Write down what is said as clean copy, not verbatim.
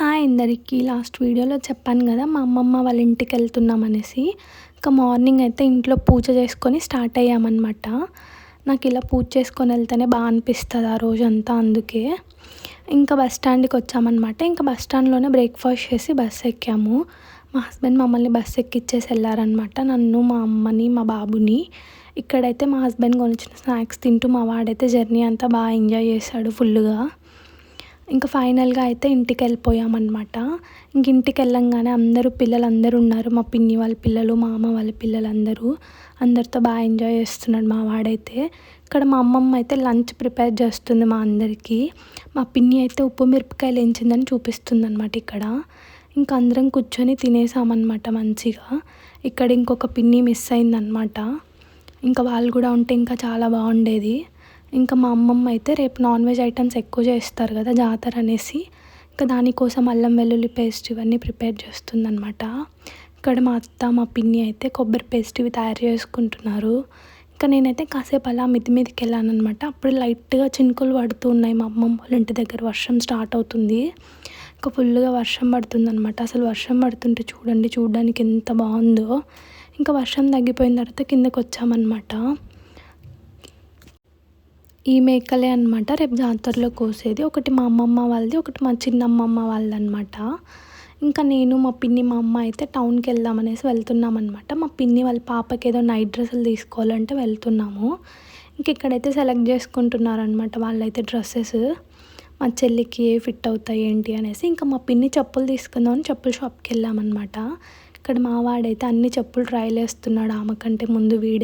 Hi అందరికీ. Last వీడియోలో చెప్పాను కదా మా అమ్మమ్మ వాళ్ళ ఇంటికి వెళ్తున్నామనేసి. ఇంకా మార్నింగ్ అయితే ఇంట్లో పూజ చేసుకొని స్టార్ట్ అయ్యామన్నమాట. నాకు ఇలా పూజ చేసుకొని వెళ్తేనే బాగా అనిపిస్తుంది ఆ రోజంతా. అందుకే ఇంకా బస్ స్టాండ్కి వచ్చామన్నమాట. ఇంకా బస్ స్టాండ్లోనే బ్రేక్ఫాస్ట్ చేసి బస్సు ఎక్కాము. మా హస్బెండ్ మమ్మల్ని బస్సు ఎక్కిచ్చేసి వెళ్ళారనమాట, నన్ను, మా అమ్మని, మా బాబుని. ఇక్కడైతే మా హస్బెండ్ కొనిచ్చిన స్నాక్స్ తింటూ మా వాడైతే జర్నీ అంతా బాగా ఎంజాయ్ చేశాడు ఫుల్గా. ఇంకా ఫైనల్గా అయితే ఇంటికి వెళ్ళిపోయామన్నమాట. ఇంక ఇంటికి వెళ్ళంగానే పిల్లలందరూ ఉన్నారు. మా పిన్ని వాళ్ళ పిల్లలు, మా అమ్మ వాళ్ళ పిల్లలందరూ, అందరితో బాగా ఎంజాయ్ చేస్తున్నాడు మా వాడైతే. ఇక్కడ మా అమ్మమ్మ అయితే లంచ్ ప్రిపేర్ చేస్తుంది మా అందరికీ. మా పిన్ని అయితే ఉప్పు మిరపకాయలు వేయించిందని చూపిస్తుంది అనమాట ఇక్కడ. ఇంకా అందరం కూర్చొని తినేసామన్నమాట మంచిగా. ఇక్కడ ఇంకొక పిన్ని మిస్ అయిందనమాట. ఇంకా వాళ్ళు కూడా ఉంటే ఇంకా చాలా బాగుండేది. ఇంకా మా అమ్మమ్మ అయితే రేపు నాన్ వెజ్ ఐటమ్స్ ఎక్కువ చేస్తారు కదా జాతర అనేసి, ఇంకా దానికోసం అల్లం వెల్లుల్లి పేస్ట్ ఇవన్నీ ప్రిపేర్ చేస్తుందన్నమాట. ఇక్కడ మా అత్త, మా పిన్ని అయితే కొబ్బరి పేస్ట్ ఇవి తయారు చేసుకుంటున్నారు. ఇంకా నేనైతే కాసేపు అలా మిద్ది మీదకి వెళ్ళానమాట. అప్పుడు లైట్గా చినుకులు పడుతూ ఉన్నాయి. మా అమ్మమ్మ వాళ్ళ ఇంటి దగ్గర వర్షం స్టార్ట్ అవుతుంది. ఇంకా ఫుల్గా వర్షం పడుతుందన్నమాట. అసలు వర్షం పడుతుంటే చూడడానికి ఎంత బాగుందో. ఇంకా వర్షం తగ్గిపోయిన తర్వాత కిందకి వచ్చామన్నమాట. ఈ మేకలే అనమాట రేపు జాతరలో కోసేది. ఒకటి మా అమ్మమ్మ వాళ్ళది, ఒకటి మా చిన్నమ్మమ్మ వాళ్ళది అనమాట. ఇంకా నేను, మా పిన్ని, మా అమ్మ అయితే టౌన్కి వెళ్దామనేసి వెళ్తున్నాం అనమాట. మా పిన్ని వాళ్ళ పాపకి ఏదో నైట్ డ్రెస్సులు తీసుకోవాలంటే వెళ్తున్నాము. ఇంక ఇక్కడైతే సెలెక్ట్ చేసుకుంటున్నారనమాట వాళ్ళైతే డ్రెస్సెస్. మా చెల్లికి ఏ ఫిట్ అవుతాయి ఏంటి అనేసి. ఇంకా మా పిన్ని చెప్పులు తీసుకుందామని చెప్పుల షాప్కి వెళ్ళామన్నమాట. ఇక్కడ మా వాడైతే అన్ని చెప్పులు ట్రైల్ వేస్తున్నాడు ఆమె కంటే ముందు వీడే.